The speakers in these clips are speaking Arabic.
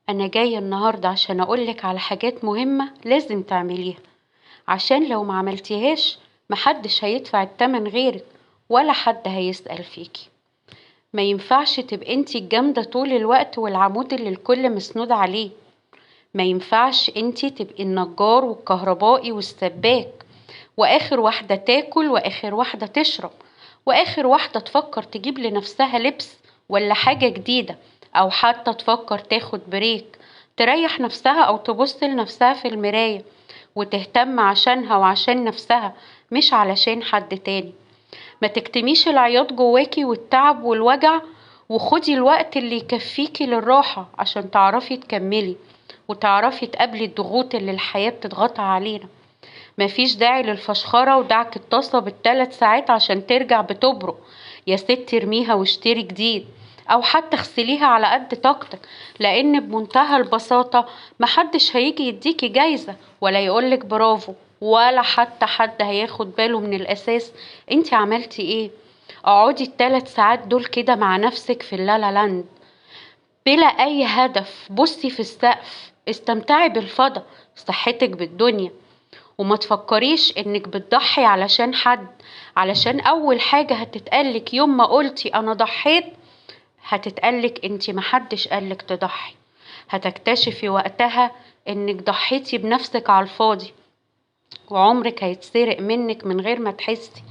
أنا جاية النهاردة عشان أقولك على حاجات مهمة لازم تعمليها، عشان لو ما عملتيهاش محدش هيدفع التمن غيرك ولا حد هيسأل فيكي. ما ينفعش تبقي انتي الجامدة طول الوقت والعمود اللي الكل مسنود عليه. ما ينفعش انتي تبقي النجار والكهربائي والسباك، وآخر واحدة تاكل وآخر واحدة تشرب وآخر واحدة تفكر تجيب لنفسها لبس ولا حاجة جديدة، أو حتى تفكر تاخد بريك تريح نفسها أو تبص لنفسها في المراية وتهتم عشانها وعشان نفسها، مش علشان حد تاني. ما تكتميش العياط جواكي والتعب والوجع، وخدي الوقت اللي يكفيكي للراحة عشان تعرفي تكملي وتعرفي تقابلي الضغوط اللي الحياة بتضغطها علينا. مفيش داعي للفشخرة ودعك الطاسة بال3 ساعات عشان ترجع بتبرق. يا ستي ارميها واشتري جديد، او حتى اغسليها على قد طاقتك، لان بمنتهى البساطة محدش هيجي يديكي جايزة ولا يقولك برافو، ولا حتى حد هياخد باله من الاساس انتي عملتي ايه. اقعدي ال3 ساعات دول كده مع نفسك في اللالا لاند بلا اي هدف، بصي في السقف، استمتعي بالفضا، صحتك بالدنيا. وما تفكريش انك بتضحي علشان حد، علشان اول حاجة هتتقالك يوم ما قلتي انا ضحيت هتتقالك انتي محدش قالك تضحي. هتكتشفي وقتها انك ضحيتي بنفسك على الفاضي، وعمرك هيتسرق منك من غير ما تحسي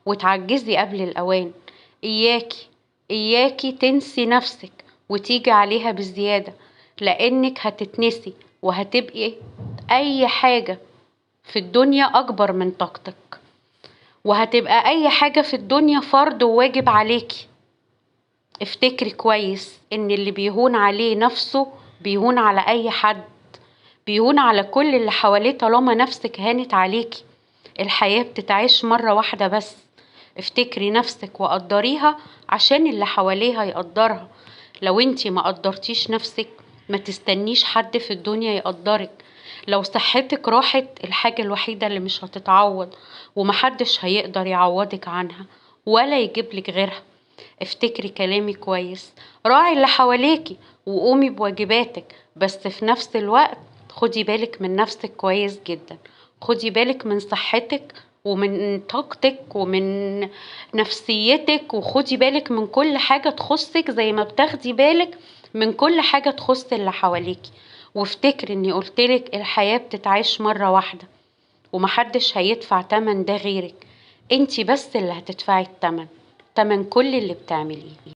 وتعجزي قبل الأوان. إياكي إياكي تنسي نفسك وتيجي عليها بزيادة، لأنك هتتنسي وهتبقي أي حاجة في الدنيا أكبر من طاقتك، وهتبقى أي حاجة في الدنيا فرض وواجب عليكي. افتكري كويس إن اللي بيهون عليه نفسه بيهون على أي حد، بيهون على كل اللي حواليه طالما نفسك هانت عليكي. الحياة بتتعيش مرة واحدة بس، افتكري نفسك وقدريها عشان اللي حواليها يقدرها. لو انتي ما قدرتيش نفسك ما تستنيش حد في الدنيا يقدرك. لو صحتك راحت الحاجة الوحيدة اللي مش هتتعوض ومحدش هيقدر يعوضك عنها ولا يجيبلك غيرها. افتكري كلامي كويس، راعي اللي حواليكي وقومي بواجباتك، بس في نفس الوقت خدي بالك من نفسك كويس جدا. خدي بالك من صحتك ومن طاقتك ومن نفسيتك، وخدي بالك من كل حاجة تخصك زي ما بتاخدي بالك من كل حاجة تخص اللي حواليكي. وافتكري اني قلتلك الحياة بتتعيش مرة واحدة ومحدش هيدفع تمن ده غيرك، انتي بس اللي هتدفعي التمن، تمن كل اللي بتعمليه.